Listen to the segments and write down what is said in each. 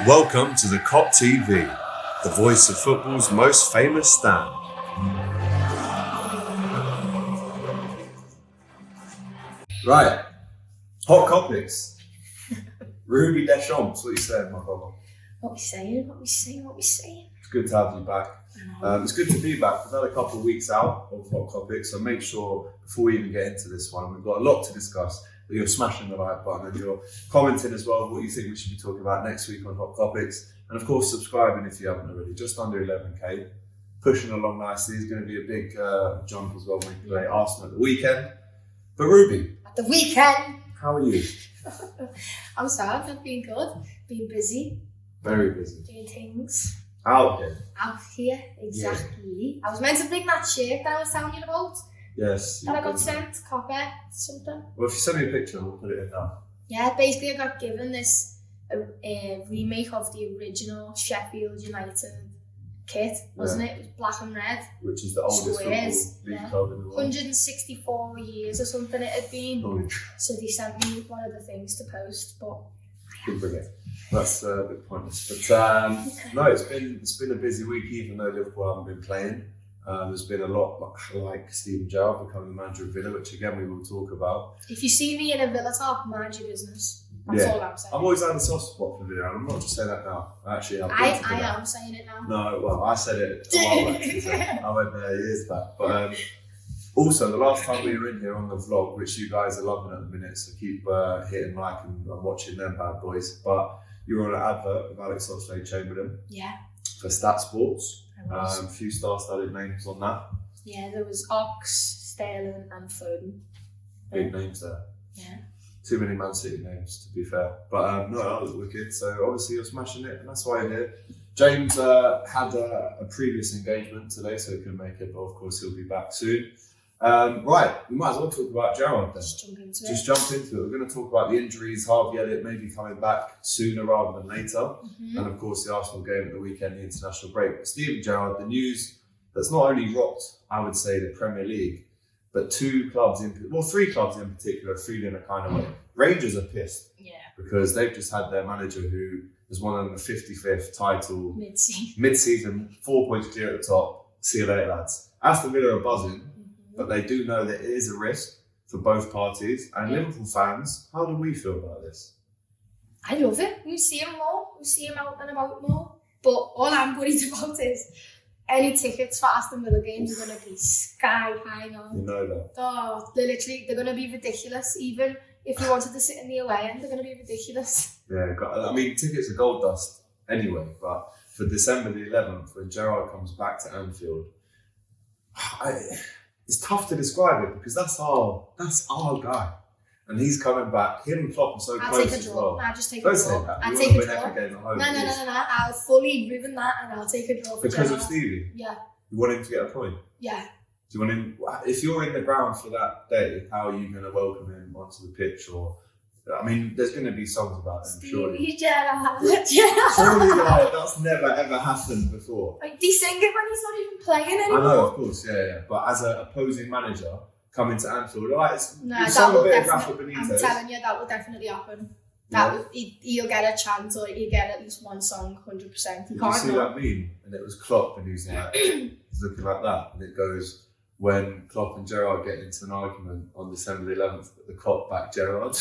Welcome to the Kop TV, the voice of football's most famous stand. Right, Hot Kopics. Rubi Deschamps, what are you saying, my brother? What we saying? It's good to have you back. It's good to be back. We've had a couple of weeks out of Hot Kopics, so make sure before we even get into this one, we've got a lot to discuss, that you're smashing the like button and you're commenting as well what you think we should be talking about next week on Hot Kopics. And of course, subscribing if you haven't already. Just under 11k, pushing along nicely. It's going to be a big jump as well when we play Arsenal at the weekend. But Rubi, At the weekend. how are you? I'm sad. I've been good. Been busy. Very busy. Doing things. Out here. Out here. Exactly. Yeah. I was meant to bring that shirt that I was telling you about. Yes. That I got sent. Copper. Something. Well, if you send me a picture, we'll put it in now. Yeah, basically I got given this remake of the original Sheffield United kit, wasn't it? It was black and red. Which is the oldest Squares, football league club in the world. 164 years or something it had been. Oh, So they sent me one of the things to post, but good bring it. That's a bit pointless. But no, it's been a busy week, even though Liverpool haven't been playing. There's been a lot like Steven Gerrard becoming the manager of Villa, which again we will talk about. if you see me in a Villa top, mind your business. That's all I'm saying. I've always had a soft spot for Villa, and I'm not just saying that now. Actually, I am saying it now. No, well, I said it a while back. I went there years back. But also, the last time we were in here on the vlog, which you guys are loving at the minute, so keep hitting like and watching them bad boys. But you were on an advert with Alex Oxlade-Chamberlain. Yeah. For Stat Sports. I was. A few star-studded names on that. Yeah, there was Ox, Sterling and Foden. Big names there. Yeah. Too many Man City names, to be fair. But no, that was wicked. So obviously you're smashing it, and that's why you're here. James had a previous engagement today, so he couldn't make it, but of course he'll be back soon. Right, we might as well talk about Gerrard then. Just jump into it. We're going to talk about the injuries, Harvey Elliott maybe coming back sooner rather than later. Mm-hmm. And of course the Arsenal game at the weekend, the international break. But Steven Gerrard, the news that's not only rocked, I would say, the Premier League, but three clubs in particular are feeling a kind of way. Rangers are pissed. Yeah. Because they've just had their manager who has won the 55th title mid-season, 4 points clear at the top. See you later, lads. Aston Villa are buzzing, but they do know that it is a risk for both parties. And Liverpool fans, how do we feel about this? I love it. We see him more. We see him out and about more. But all I'm worried about is any tickets for Aston Villa games are going to be sky high now. You know that. Oh, they're going to be ridiculous. Even if you wanted to sit in the away end, they're going to be ridiculous. Yeah, I mean, tickets are gold dust anyway, but for December the 11th, when Gerrard comes back to Anfield, it's tough to describe it because that's our guy. And he's coming back. Him and Klopp are so close as well. I'll just take a Don't draw. say that. I'll We take wanna a win draw. every game at home, No. I'll fully ruin that and I'll take a draw for because Gerrard. of Stevie? Yeah. You want him to get a point? Yeah. Do you want him? If you're in the ground for that day, how are you going to welcome him onto the pitch? Or, I mean, there's going to be songs about him, surely. Stevie Gerrard. Surely, like, that's never ever happened before. Like, they sing it when he's not even playing anymore. I know, of course, yeah. But as an opposing manager coming to Anfield, No, it's that will a bit of definitely. Rafa Benitez. I'm telling you, that will definitely happen. He'll get a chance, or he'll get at least one song, 100%. Did you see that meme? And it was Klopp, and he's like, he's looking like that, and it goes, when Klopp and Gerrard get into an argument on December the 11th, the Klopp back Gerrard.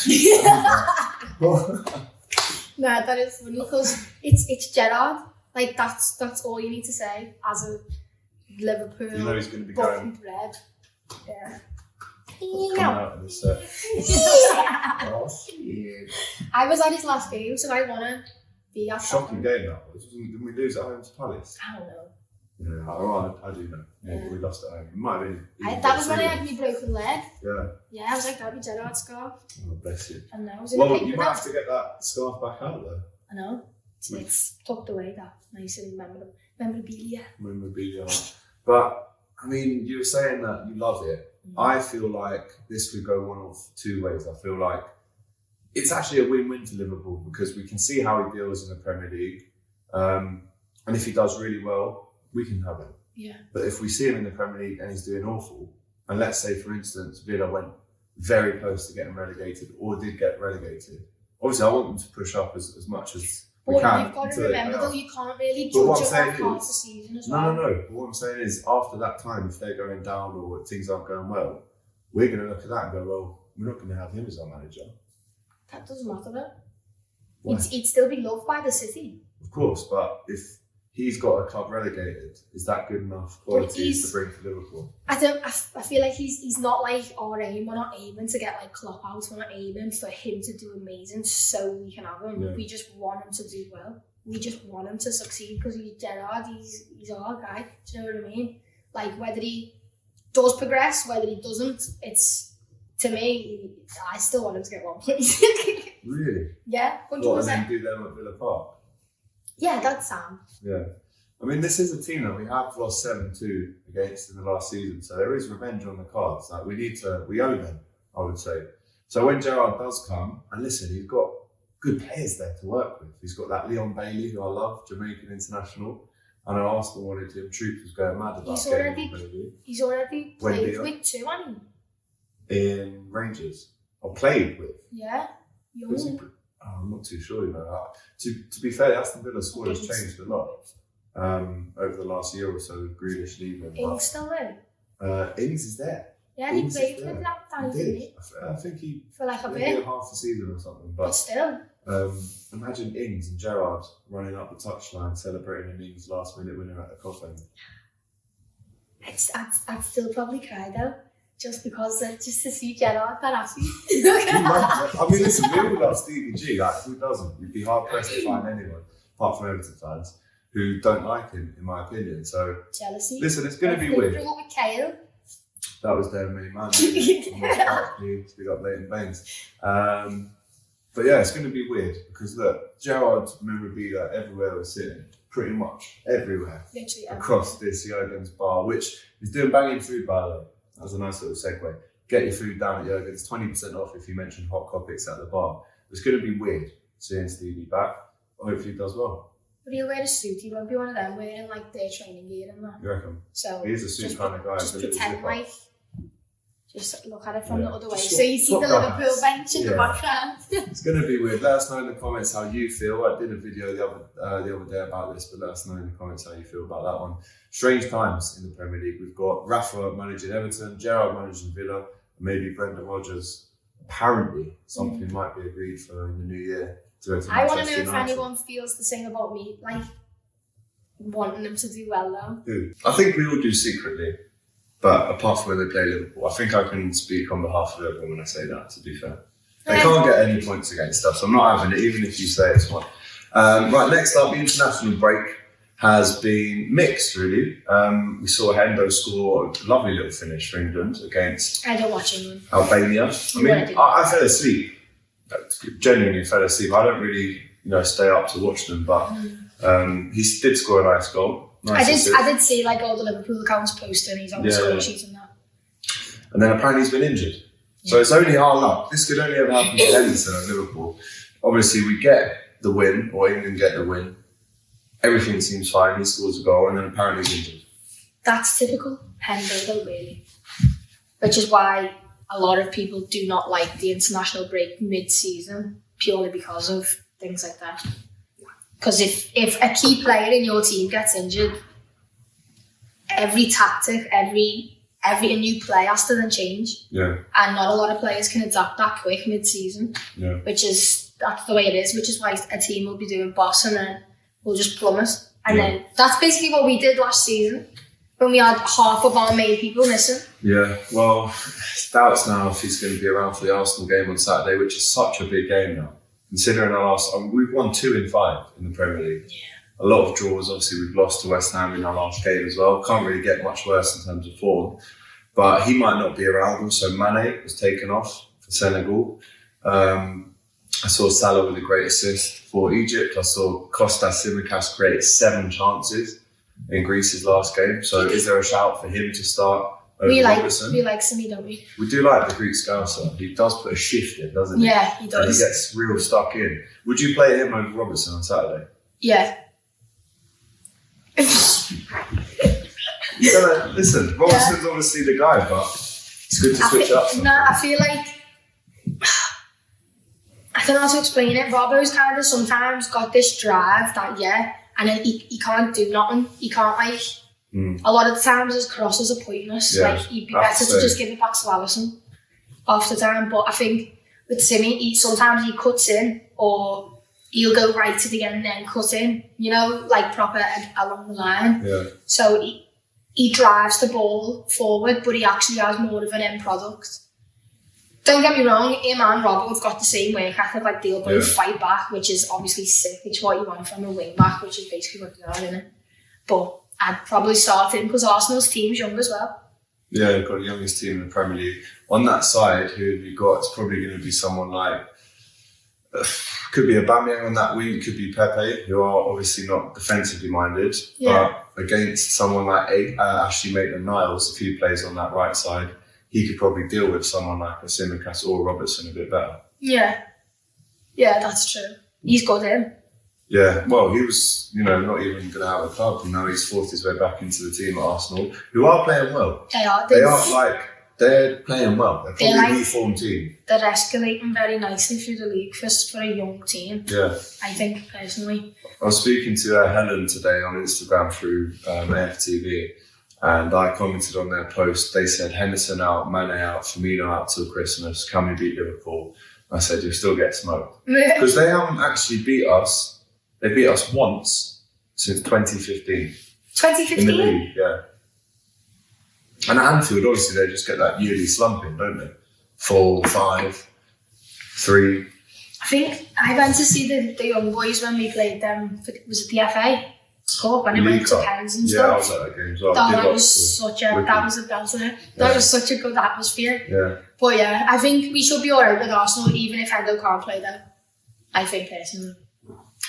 No, that is funny because it's Gerrard. Like that's all you need to say as a Liverpool. You know he's going to be born going. and bred. Yeah. Coming out of this. I was at his last game, so I want to be at Shocking that game that was. Didn't we lose at home to Palace? I don't know. Yeah, I do know. Yeah, we lost at home. It might have been. That was when I had my broken leg. Yeah. Yeah, I was like, that'd be Gerrard's scarf. Oh, bless you. And now I was in the Well, paper you might now. have to get that scarf back out though. I know. It's tucked away, that nice and memorabilia. Memorabilia. But, I mean, you were saying that you love it. I feel like this could go one of two ways. I feel like it's actually a win-win for Liverpool because we can see how he deals in the Premier League. And if he does really well, we can have him. Yeah. But if we see him in the Premier League and he's doing awful, and let's say, for instance, Villa went very close to getting relegated or did get relegated, obviously I want them to push up as much as But you've got to remember though, you can't really judge it off half the season as well. No. But what I'm saying is, after that time, if they're going down or things aren't going well, we're going to look at that and go, well, we're not going to have him as our manager. That doesn't matter though. He'd still be loved by the city. Of course, but if he's got a club relegated, is that good enough quality to bring to Liverpool? I feel like he's not like our aim. We're not aiming to get like Klopp out. We're not aiming for him to do amazing so we can have him. Yeah. We just want him to do well. We just want him to succeed because he's Gerrard. He's our guy. Do you know what I mean? Like whether he does progress, whether he doesn't, it's to me. I still want him to get 1 place. Really? Yeah. 100%. What, and then do them at Villa Park? Yeah, that's Sam. Yeah. I mean, this is a team that we have lost 7-2 against in the last season, so there is revenge on the cards. Like we owe them, I would say. So when Gerrard does come, and listen, he's got good players there to work with. He's got that Leon Bailey, who I love, Jamaican international. I know Arsenal wanted him. Troop was going mad about He's already played with two, hasn't he? In Rangers. Or played with. Yeah. I'm not too sure, you know. To be fair, Aston Villa's squad has changed a lot over the last year or so with Grealish leaving. Ings still there? Ings is there. Yeah, he played with that time, didn't he? I think he... For like a bit. Maybe half a season or something. But still. Imagine Ings and Gerrard running up the touchline celebrating an Ings last minute winner at the Kop. I'd still probably cry though. Just because, just to see Gerrard that happy. I mean, listen, we all love Stevie G. Like, who doesn't? You'd be hard pressed to find anyone, apart from Everton fans, who don't like him, in my opinion. So, jealousy. Listen, it's going to be weird. With Kale. That was their main man. We got Leighton Baines. But yeah, it's going to be weird because look, Gerrard's memorabilia everywhere we're sitting, pretty much everywhere. Literally across this Jurgen's bar, which is doing banging food, by the way. That was a nice little segue. Get your food down at Jurgen's, 20% off if you mention Hot Kopics at the bar. It's going to be weird seeing Stevie back. Hopefully he does well. But he'll wear a suit. He won't be one of them wearing like their training gear and that. You reckon? So he's a suit kind of guy. Just pretend like. Just look at it from the other way. Just so you see the Liverpool bench in the background. It's going to be weird. Let us know in the comments how you feel. I did a video the other day about this, but let us know in the comments how you feel about that one. Strange times in the Premier League. We've got Rafa managing Everton, Gerrard managing Villa, and maybe Brendan Rodgers. Apparently, something might be agreed for in the new year. I want to know if anyone feels the same about me, like wanting them to do well though. Who? I think we all do secretly. But apart from when they play Liverpool, I think I can speak on behalf of everyone when I say that, to be fair. They can't get any points against us, so I'm not having it, even if you say it's one. Right, next up, the international break has been mixed, really. We saw Hendo score a lovely little finish for England against I don't watch England. Albania. I mean, I fell asleep. Genuinely fell asleep. I don't really, stay up to watch them, but he did score a nice goal. Nice I did see like all the Liverpool accounts posting he's on the score sheet and that. And then apparently he's been injured. Yeah. So it's only our luck. This could only ever happen to Henderson at Liverpool. Obviously we get the win, or England get the win. Everything seems fine, he scores a goal and then apparently he's injured. That's typical Hendo though, really. Which is why a lot of people do not like the international break mid-season, purely because of things like that. Because if a key player in your team gets injured, every tactic, every new play has to then change. Yeah. And not a lot of players can adapt that quick mid-season. Yeah. That's the way it is, which is why a team will be doing boss and then we'll just plummet. And then that's basically what we did last season when we had half of our main people missing. Yeah, well, it's doubts now if he's going to be around for the Arsenal game on Saturday, which is such a big game now. Considering our last, we've won 2 in 5 in the Premier League. Yeah. A lot of draws. Obviously, we've lost to West Ham in our last game as well. Can't really get much worse in terms of form. But he might not be around. Also, Mane was taken off for Senegal. I saw Salah with a great assist for Egypt. I saw Kostas Tsimikas create 7 chances in Greece's last game. So, is there a shout for him to start? We like Simi, don't we? We do like the Greek Scouser. He does put a shift in, doesn't he? Yeah, he does. And he gets real stuck in. Would you play him over Robertson on Saturday? Yeah. Listen, Robertson's obviously the guy, but it's good to switch up. I feel like I don't know how to explain it. Robbo's kind of sometimes got this drive that, and then he can't do nothing. He can't, like, a lot of the times his crosses are pointless. Like, he'd be better to just give it back to Alisson half the time. But I think with Simi, sometimes he cuts in, or he'll go right to the end and then cut in, you know, like proper along the line. Yeah. So he drives the ball forward, but he actually has more of an end product. Don't get me wrong, him and Robbo have got the same work ethic, like they'll both fight back, which is obviously sick. It's what you want from a wing back, which is basically what they are, isn't it? But I'd probably start him because Arsenal's team's young as well. Yeah, they've got the youngest team in the Premier League. On that side, who have you got? It's probably going to be someone like, could be Aubameyang on that wing, could be Pepe, who are obviously not defensively minded, but against someone like Ashley Maitland-Niles, if he plays on that right side, he could probably deal with someone like a Tsimikas or Robertson a bit better. Yeah, that's true. He's got him. Yeah, well, he was, not even going to have a club, and now he's forced his way back into the team at Arsenal, who are playing well. They are. They're playing well. They're probably a reformed team. They're escalating very nicely through the league for a young team. Yeah. I think, personally. I was speaking to Helen today on Instagram through AFTV, and I commented on their post. They said, Henderson out, Mane out, Firmino out till Christmas. Can we beat Liverpool? I said, you'll still get smoked. Because they haven't actually beat us. They beat us once since 2015. 2015? In the league, yeah. And at Anfield, obviously, they just get that yearly slumping, don't they? 4, 5, 3. I think I went to see the young boys when we played them. Was it the FA Cup? When it went to pens and stuff. Yeah, I was at that game as well. That was such a belter. That was such a good atmosphere. Yeah. But yeah, I think we should be alright with Arsenal, even if Hendo can't play them. I think personally.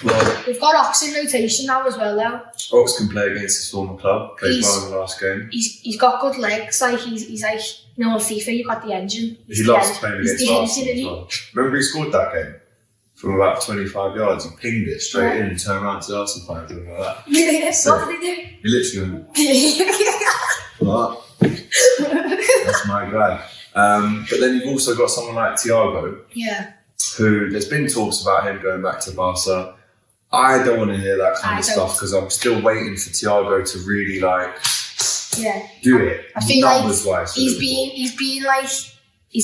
Well, we've got Ox in rotation now as well, though. Ox can play against his former club. Played well in the last game. He's got good legs. Like he's like, on FIFA you've got the engine. He loves playing against Arsenal as well. Remember he scored that game from about 25 yards. He pinged it straight in and turned around to the Arsenal fans and like that. Yes, what did he do? He literally went, that's my guy. But then you've also got someone like Thiago. Yeah. Who there's been talks about him going back to Barca. I don't want to hear that kind of stuff because I'm still waiting for Thiago to really do it. I feel numbers like wise. He's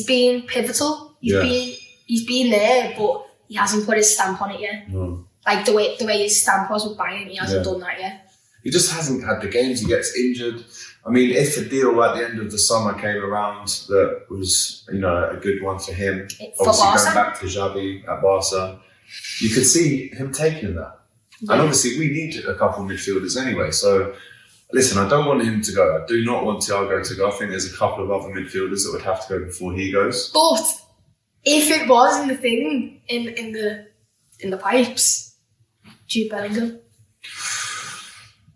been pivotal. He's been there, but he hasn't put his stamp on it yet. No. Like the way his stamp was with Bayern, he hasn't done that yet. He just hasn't had the games. He gets injured. I mean, if a deal at the end of the summer came around that was, a good one for him, obviously going back to Xavi at Barca, you could see him taking that. Yeah. And obviously we need a couple of midfielders anyway. So, listen, I don't want him to go. I do not want Thiago to go. I think there's a couple of other midfielders that would have to go before he goes. But if it was in the thing, in the pipes, Jude Bellingham.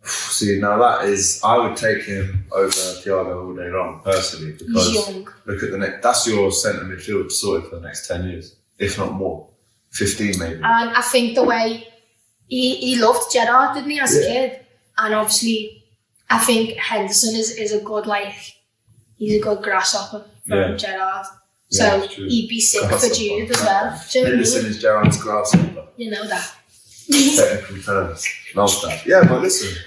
See, now that is, I would take him over Thiago all day long, personally, because look at the next, that's your centre midfield sorted for the next 10 years, if not more, 15 maybe. And I think the way he loved Gerrard, didn't he, as a kid? And obviously, I think Henderson is a good, he's a good grasshopper from Gerrard. So he'd be sick for Jude as well. Henderson is Gerrard's grasshopper. You know that. Technical terms. Love that. Yeah, but listen.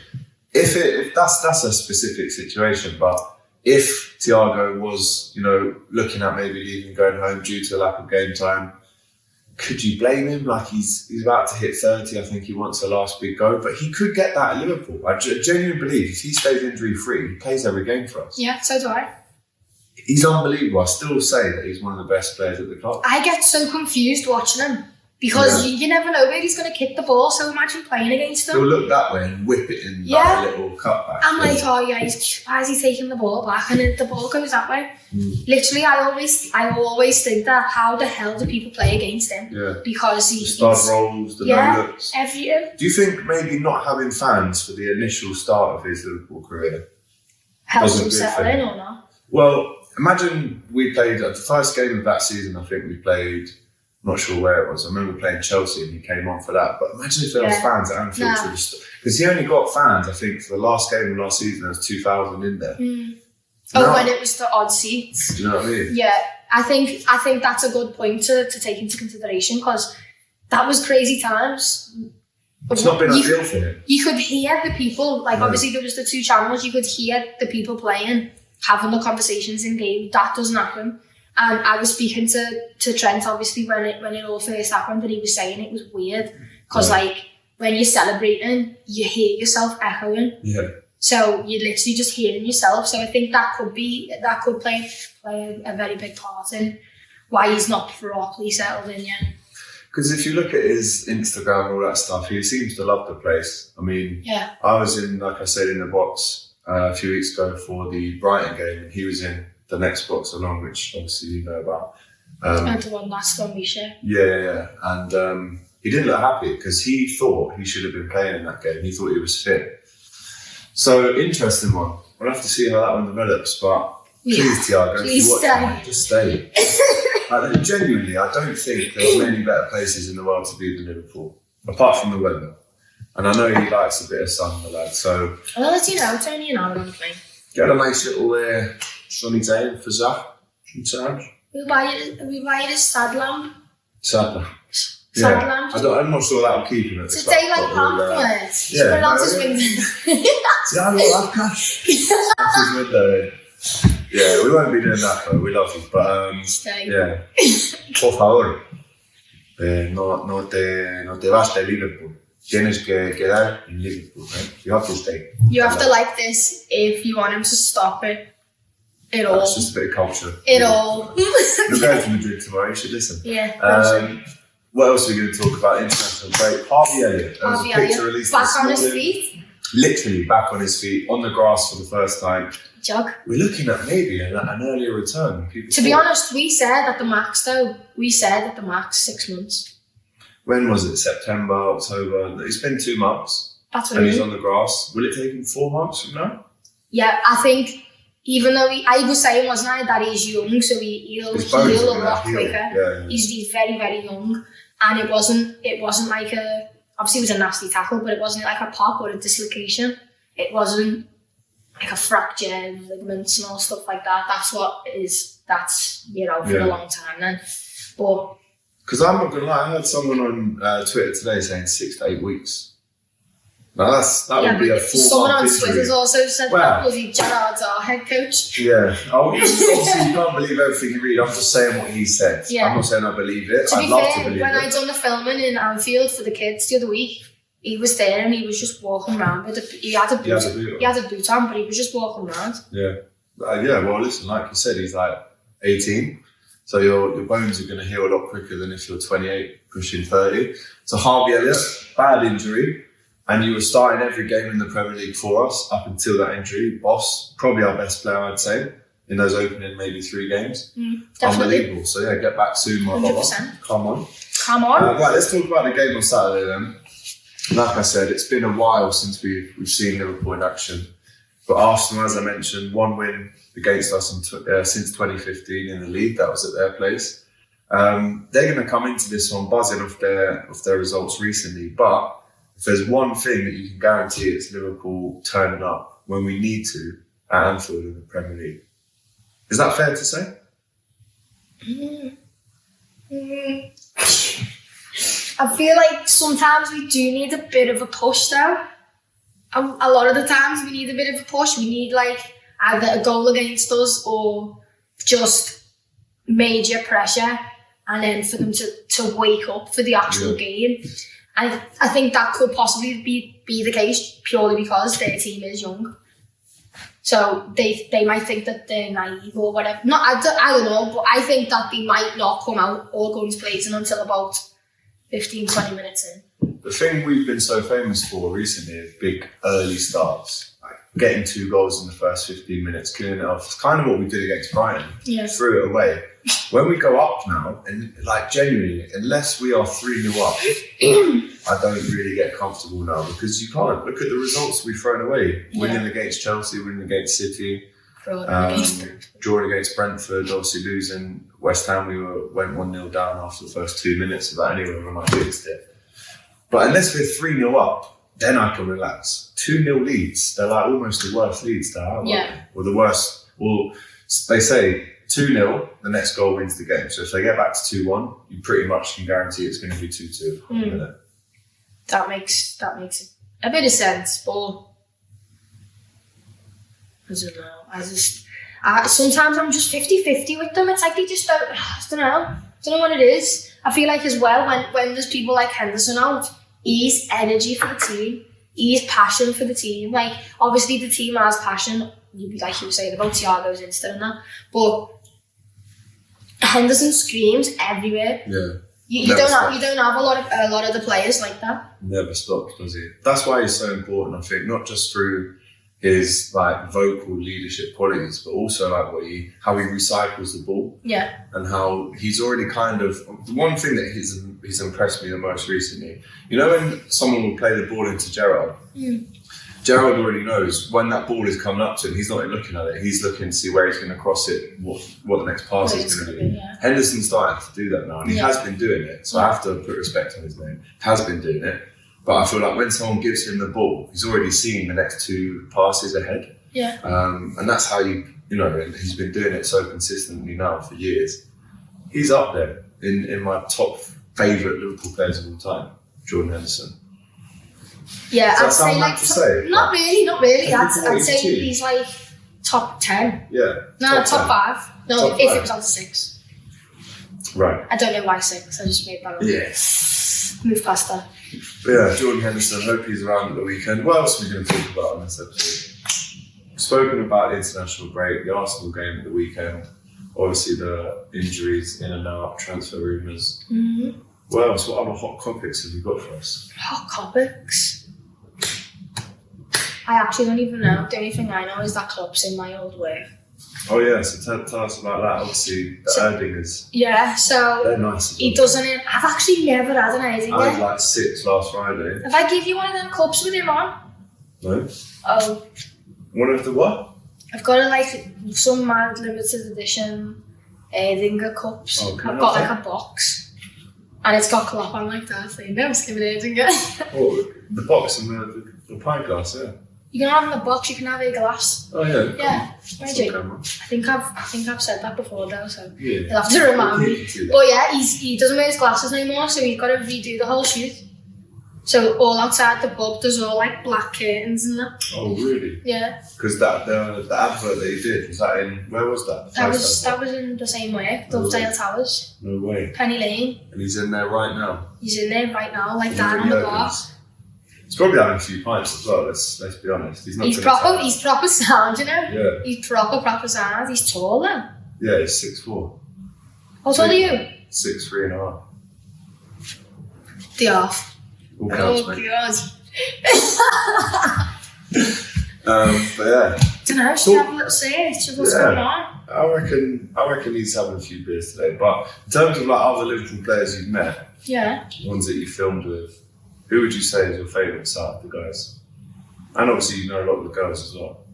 If that's a specific situation, but if Thiago was, looking at maybe leaving, going home due to a lack of game time, could you blame him? Like he's about to hit 30, I think he wants a last big go, but he could get that at Liverpool. I genuinely believe if he stays injury free, he plays every game for us. Yeah, so do I. He's unbelievable. I still say that he's one of the best players at the club. I get so confused watching him. Because you never know where he's going to kick the ball, so imagine playing against him. He'll look that way and whip it in like a little cutback. I'm like, why is he taking the ball back? And then the ball goes that way. Literally, I always think that, how the hell do people play against him? Yeah. Because the stud rolls, the no-looks. Everything. Do you think maybe not having fans for the initial start of his Liverpool career helps him settle in or not? Well, imagine we played, at the first game of that season, I think we played... Not sure where it was. I remember playing Chelsea and he came on for that. But imagine if there was fans at Anfield. Because he only got fans, I think, for the last game of last season, there was 2,000 in there. Oh, when it was the odd seats. Do you know what I mean? Yeah, I think that's a good point to take into consideration, because that was crazy times. It's not been ideal for him. You could hear the people, like obviously there was the 2 channels, you could hear the people playing, having the conversations in game. That doesn't happen. And I was speaking to Trent, obviously, when it all first happened, and he was saying it was weird, because like when you're celebrating, you hear yourself echoing. Yeah. So you're literally just hearing yourself. So I think that could play a very big part in why he's not properly settled in yet. Because if you look at his Instagram and all that stuff, he seems to love the place. I mean, I was in, like I said, in the box a few weeks ago for the Brighton game, and he was in the next box along, which obviously you know about. And the one last one we share. Yeah. And he didn't look happy because he thought he should have been playing in that game. He thought he was fit. So, interesting one. We'll have to see how that one develops, but please, Thiago, please stay. Just stay. Genuinely, I don't think there's many better places in the world to be than Liverpool, apart from the weather. And I know he likes a bit of sun, the lad, so... Well, as you know, it's only an hour on the plane. Get a nice little sunny day for Zach. We'll buy it a sad lamp. Sad lamp. Sad lamp. I'm not sure that'll keep him at it's a daylight lamp, Just put it on his window. Thiago Alcantara. That's his window. Yeah, we won't be doing that though. We love you, but yeah. Por favor, no te vas de Liverpool. Tienes que quedar in Liverpool. Right? You have to stay. You have to like this if you want him to stop it. All. It's just a bit of culture. All. You're going to Madrid tomorrow. You should listen. Yeah. What else are we going to talk about? International break. Harvey Elliott. There was a picture released back on his feet. Literally back on his feet, on the grass for the first time. Jug. We're looking at maybe an earlier return. To be honest, we said at the max 6 months. When was it? September, October? It's been 2 months. That's what and he's on the grass. Will it take him 4 months from now? Yeah, I think, even though I was saying, wasn't I, that he's young, so he'll heal a lot quicker. Yeah. He's very, very young. And it wasn't like obviously it was a nasty tackle, but it wasn't like a pop or a dislocation. It wasn't like a fracture, ligaments and all stuff like that. That's what it is. That's, for a long time then. But... Because I'm not going to lie, I heard someone on Twitter today saying 6 to 8 weeks. Now that would be a 4 month someone on injury. Twitter's also said that bloody Gerrard's our head coach. Yeah. Obviously you can't believe everything you read. I'm just saying what he said. Yeah. I'm not saying I believe it. To I'd be love fair, to believe when it. I done the filming in Anfield for the kids the other week, he was there and he was just walking around with he had a boot on, but he was just walking around. Yeah. Well, listen, like you said, he's like 18. So your bones are going to heal a lot quicker than if you're 28, pushing 30. So Harvey Elliott, bad injury. And you were starting every game in the Premier League for us up until that injury. Boss, probably our best player, I'd say, in those opening maybe 3 games. Definitely. Unbelievable. So yeah, get back soon, my brother. 100%. Come on. Right, let's talk about the game on Saturday then. Like I said, it's been a while since we've seen Liverpool in action. But Arsenal, as I mentioned, 1 win against us since 2015 in the league. That was at their place. They're going to come into this one buzzing off their results recently. But if there's one thing that you can guarantee, it's Liverpool turning up when we need to at Anfield in the Premier League. Is that fair to say? I feel like sometimes we do need a bit of a push though. A lot of the times we need a bit of a push. We need like either a goal against us or just major pressure, and then for them to wake up for the actual game. And I think that could possibly be the case purely because their team is young. So they might think that they're naive or whatever. I don't know, but I think that they might not come out all guns blazing until about 15, 20 minutes in. The thing we've been so famous for recently is big early starts. Like getting 2 goals in the first 15 minutes, killing it off. It's kind of what we did against Brighton. Yeah. Threw it away. When we go up now, and like genuinely, unless we are 3-0 up, I don't really get comfortable now because you can't. Look at the results we've thrown away. Yeah. Winning against Chelsea, winning against City, drawing against Brentford, obviously losing. West Ham, we went 1-0 down after the first 2 minutes of that anyway when I fixed it. But unless we're 3-0 up, then I can relax. 2-0 leads, they're like almost the worst leads to have. Yeah. Or the worst Well, they say 2-0, the next goal wins the game. So if they get back to 2-1, you pretty much can guarantee it's going to be 2-2. That makes a bit of sense, but I don't know. Sometimes I'm just 50-50 with them. It's like they just don't know what it is. I feel like as well when there's people like Henderson out, he's energy for the team. He's passion for the team. Like, obviously the team has passion. Like you were saying about Thiago's Insta and that, but Henderson screams everywhere. Yeah. You don't have a lot of the players like that. Never stops, does he? That's why he's so important, I think, not just through his like vocal leadership qualities, but also like how he recycles the ball. Yeah. And how he's already kind of, the one thing that he's impressed me the most recently, you know, when someone will play the ball into Gerrard, Gerrard already knows when that ball is coming up to him, he's not looking at it, he's looking to see where he's going to cross it, what the next pass is going to be. Yeah. Henderson's starting to do that now, and he has been doing it, so I have to put respect on his name. Has been doing it, but I feel like when someone gives him the ball, he's already seen the next 2 passes ahead. Yeah. And that's how you know, and he's been doing it so consistently now for years. He's up there in my top favourite Liverpool players of all time, Jordan Henderson. Yeah, I'd say like not really. I'd say he's like top 10. Yeah. No, top 5. No, Top if 5. it was on to 6. Right. I don't know why 6. I just made that up. Yeah. Move past that. But yeah, Jordan Henderson. Hope he's around at the weekend. What else are we going to talk about on this episode? We've spoken about the international break, the Arsenal game at the weekend. Obviously, the injuries in and out, transfer rumours. Mm-hmm. What else? What other hot topics have you got for us? Hot Kopics. I actually don't even know. The only thing I know is that Klopp's in my old work. Oh yeah, so tell us about that. Obviously, the Erdingers. Yeah, so they're nice. He doesn't. I've actually never had an Erdinger. I had like 6 last Friday. If I give you one of them cups with him on? No. Oh. One of the what? I've got like some mad limited edition Erdinger cups. Oh, I've got like a box. And it's got Klopp on like that. So you know, it's limited Erdinger. Oh, the box and the pint glass, yeah. You can have in the box, you can have a glass. Oh yeah. Yeah. Camera. I think I've said that before though, so yeah. you'll have to remind me. But yeah, he doesn't wear his glasses anymore, so he's got to redo the whole shoot. So all outside the pub, there's all like black curtains and that. Oh really? Yeah. Because the advert that he did, was that in, where was that? That was in the same way, Dovedale Towers. No way. Penny Lane. And he's in there right now. He's in there right now, like down on the bar. He's probably having a few pints as well, let's be honest. He's proper sound, you know? Yeah. He's proper sound. He's tall then. Yeah, he's 6'4". How tall are you? 6'3.5". The half. All counts, Oh mate. God. But yeah. Don't know, should have a little search of what's going on. I reckon he's having a few beers today. But in terms of like other Liverpool players you've met, Yeah. ones that you filmed with, who would you say is your favourite out of the guys? And obviously you know a lot of the girls as well.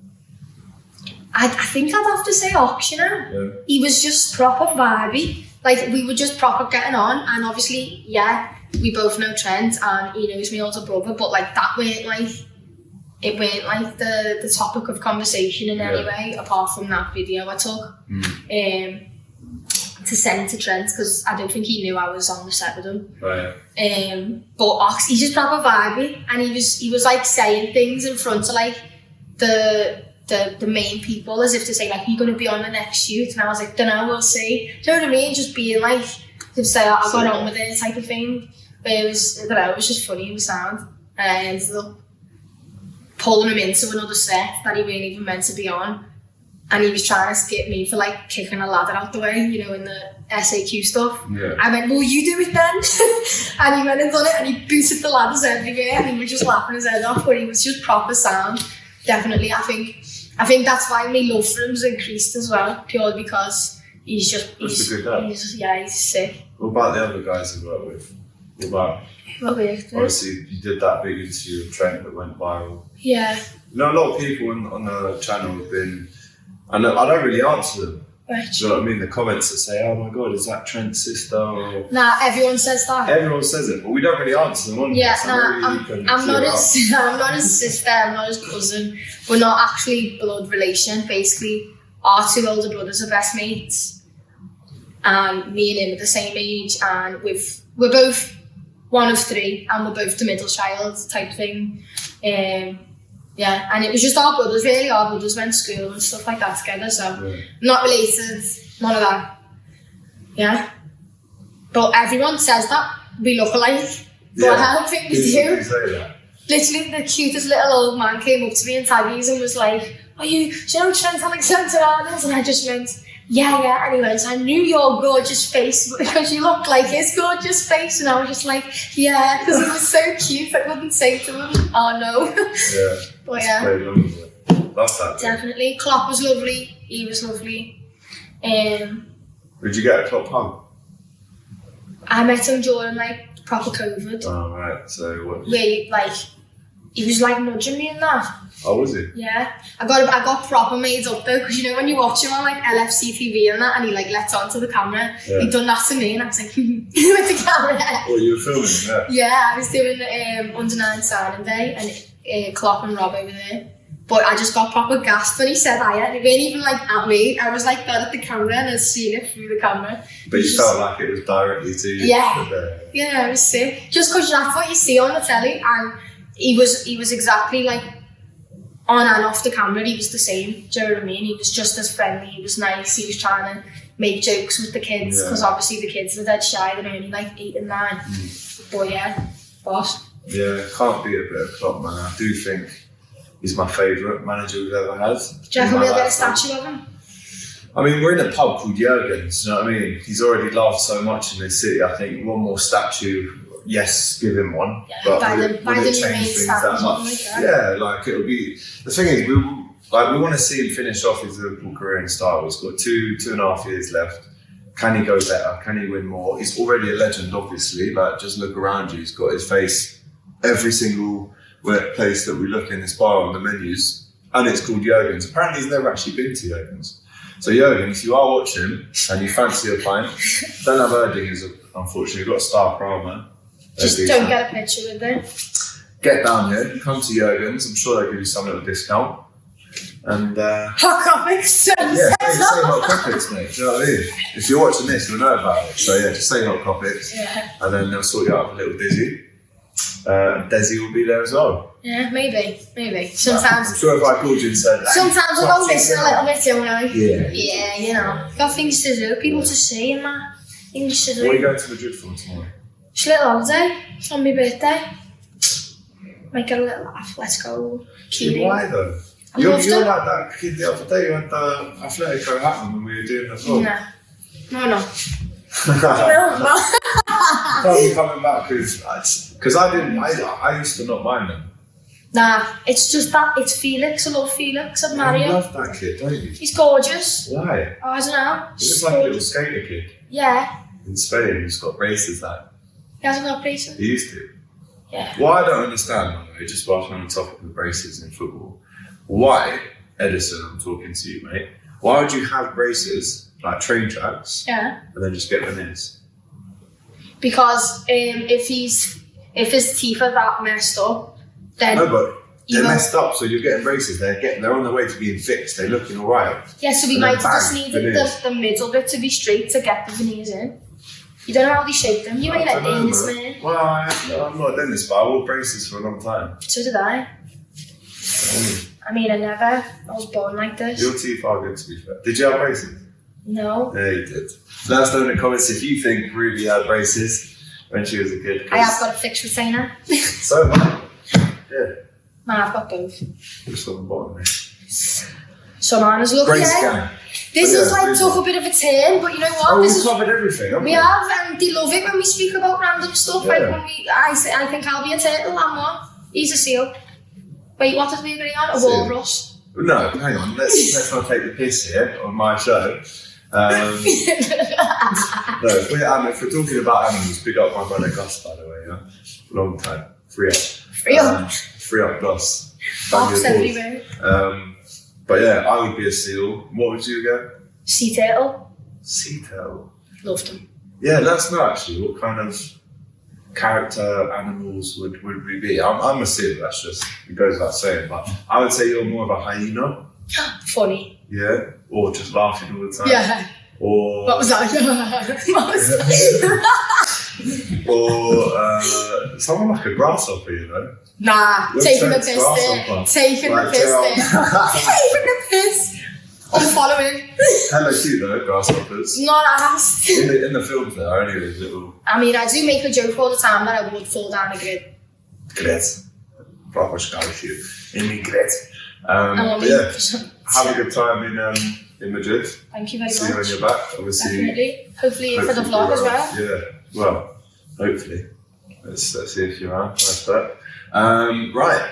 I think I'd have to say Ox, you know? Yeah. He was just proper vibey. Like, we were just proper getting on. And obviously, yeah, we both know Trent and he knows me older brother, but like that weren't like, it weren't like the topic of conversation in any way, apart from that video I took. To send to Trent, because I don't think he knew I was on the set with him. Right. But Ox, he's just proper vibey, and he was like saying things in front of like the main people, as if to say like, you're going to be on the next shoot, and I was like, don't know, we'll see. Do you know what I mean? Just being like, to say, I got on with it type of thing. But it was, I don't know, it was just funny, it was sound. And I ended up pulling him into another set that he wasn't even meant to be on. And he was trying to skip me for like kicking a ladder out the way, you know, in the SAQ stuff. Yeah. I went, well, you do it then. And he went and done it, and he booted the ladders everywhere, and he was just laughing his head off, but he was just proper sound. Definitely, I think that's why my love for him's increased as well, purely because he's a good dad. He's sick. What about the other guys you work with? What about? Obviously, you did that big interview with Trent that went viral. Yeah. You know, a lot of people on the channel have been, I don't really answer them. Right. Do you know what I mean? The comments that say, oh my God, is that Trent's sister? Or... Nah, everyone says that. Everyone says it, but we don't really answer them on yeah, this. I'm not his sister, I'm not his cousin. We're not actually blood relation. Basically, our 2 older brothers are best mates, and me and him are the same age, and we're both one of 3, and we're both the middle child type thing. Yeah, and it was just our brothers, really. Our brothers went to school and stuff like that together, so not related, none of that. Yeah. But everyone says that we look alike, but I don't think we do. You say that? Literally, the cutest little old man came up to me in Taggies and was like, do you know Trent Alcantara? And I just went, yeah. And he went, I knew your gorgeous face because you look like his gorgeous face. And I was just like, yeah, because he was so cute. I couldn't say to him, oh no. Yeah. But yeah. Very lovely. That's that. Definitely. Klopp was lovely. He was lovely. Did you get a Klopp hug? I met him during like proper COVID. Oh, right. So what? Where he was like nudging me and that. Oh, was he? Yeah. I got proper made up though, because you know when you watch him on like LFC TV and that, and he like lets onto the camera, he'd done that to me, and I was like, with the camera. Oh, you were filming, Yeah, I was doing under 9 signing day, and Klopp and Robbie were there. But I just got proper gassed when he said hi. It wasn't even like at me. I was like that at the camera, and I'd seen it through the camera. But you felt like it was directly to you. Yeah. Yeah, it was sick. Just because that's what you see on the telly, and he was exactly like on and off the camera, he was the same. Do you know what I mean? He was just as friendly, he was nice, he was trying to make jokes with the kids, because obviously the kids are dead shy, they're only like 8 and 9. But yeah, boss. Yeah, can't beat a bit of Klopp, man. I do think he's my favourite manager we've ever had. Do you reckon we'll get a statue of him? I mean, we're in a pub called Jurgen's, you know what I mean? He's already laughed so much in this city. I think one more statue, yes, give him one. Yeah, but by would it change things that much? Yeah, like it'll be. The thing is, we want to see him finish off his Liverpool career in style. He's got 2.5 years left. Can he go better? Can he win more? He's already a legend, obviously. Like, just look around you. He's got his face every single place that we look in this bar on the menus, and it's called Jurgen's. Apparently, he's never actually been to Jurgen's. So Jurgen, if you are watching and you fancy a pint, don't have Erdingers, unfortunately. You've got a star crown, man. Just don't get a picture with them. Get down here, come to Jurgen's. I'm sure they'll give you some little discount. And Hot Kopics. Yeah, say Hot Kopics, mate. Do you know what I mean? If you're watching this, you'll know about it. So yeah, just say Hot Kopics. Yeah. And then they'll sort you out with a little Dizzy. Desi will be there as well. Yeah, maybe. Sometimes. I'm sure if I called you and said. Sometimes I'll go missing a little bit, don't I? Yeah. Yeah, you know. Got things to do, people to see and that. Things to do. What are you going to Madrid for tomorrow? Just a little holiday. It's on my birthday. Make it a little laugh. Let's go. Why though? You're like that kid the other day. You had the Atletico happen when we were doing the vlog. No. No. Can't be coming back because I used to not mind them. Nah, it's just that it's Felix. I love Felix. I'd marry him. You love that kid, don't you? He's gorgeous. Why? Oh, I don't know. He looks like a little skater kid. Yeah. In Spain, he's got braces like. He hasn't got braces. He used to. Yeah. What I don't understand, by the way, just whilst we're on the topic of braces in football, why, Edison, I'm talking to you, mate, why would you have braces, like train tracks, and then just get veneers? Because if his teeth are that messed up, then... No, but they're messed up, so you're getting braces, they're on their way to being fixed, they're looking alright. Yeah, so we might just need the middle bit to be straight to get the veneers in. You don't know how they shape them. You ain't a dentist, man. Well, I'm not a dentist, but I wore braces for a long time. So did I. I mean, I was born like this. Your teeth are good, to be fair. Did you have braces? No. Yeah, you did. Let us know in the comments if you think Ruby had braces when she was a kid. I have got a fixed retainer. So, yeah. Man, I've got both. Just on the bottom, mate. So mine is lucky. Brace gang. This is like took a bit of a turn, but you know what? We've covered everything, haven't we? We have, and they love it when we speak about random stuff. Like when I think I'll be a turtle, and what? He's a seal. Wait, what did we agree on? A walrus. No, hang on. Let's not take the piss here on my show. No, if we're talking about animals, big up my brother Gus, by the way. Yeah, long time. Free up, Gus. Fox everywhere. But yeah, I would be a seal. What would you go? Sea turtle. Sea turtle. Loved them. Yeah, let's know actually what kind of character animals would we be. I'm a seal, that's just, it goes without saying, but I would say you're more of a hyena. Funny. Yeah? or just laughing all the time. Yeah. Or What was that? or someone like a grasshopper, you know? Nah, Look, taking the Trent's piss there. grasshopper. Taking the Like, piss Gerrard. there. Taking the piss. Unfollowing. Hello cute though, grasshoppers. Not asked. In the films there are anyway, little I mean, I do make a joke all the time that I would fall down a grid. grit. Proper Scottish you. In the grit. I But yeah, have a good time in Madrid. Thank you very See you when much. you're back, obviously. Definitely. Hopefully for the vlog as well. Yeah, well, hopefully. Let's see if you're around. Nice bet. Right,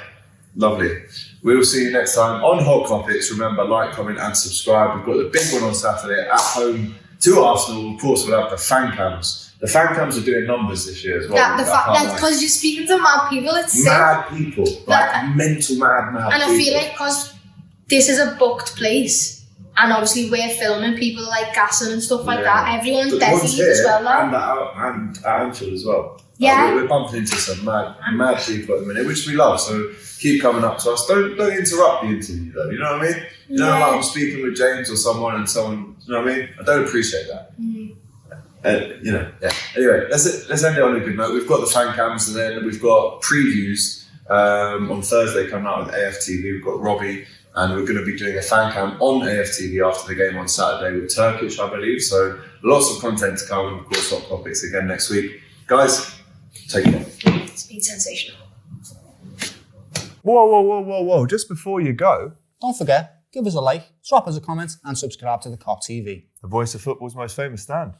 lovely. We will see you next time on Hot Kopics. Remember, like, comment, and subscribe. We've got the big one on Saturday at home to Arsenal. Of course, we'll have the fan cams. The fan cams are doing numbers this year as well. Yeah, the fact that because you're speaking to mad people, it's sick. Mad people, like mental mad And people. I feel like because this is a booked place, and obviously we're filming, people like gassing and stuff like that. Everyone's But the ones busy as well now. and at Anfield as well. Yeah. We're bumping into some mad people at the minute, which we love. So keep coming up to us. Don't interrupt the interview though. You know what I mean? You know, like I'm speaking with James or someone, and someone. You know what I mean? I don't appreciate that. You know. Yeah. Anyway, let's end it on a good note. We've got the fan cams, and then we've got previews on Thursday coming out with AFTV. We've got Robbie. And we're going to be doing a fan cam on AFTV after the game on Saturday with Turkish, I believe. So lots of content to come, and of course, Hot Kopics again next week. Guys, take care. It's been sensational. Whoa. Just before you go, Don't forget, give us a like, drop us a comment and subscribe to the Kop TV. the voice of football's most famous stand.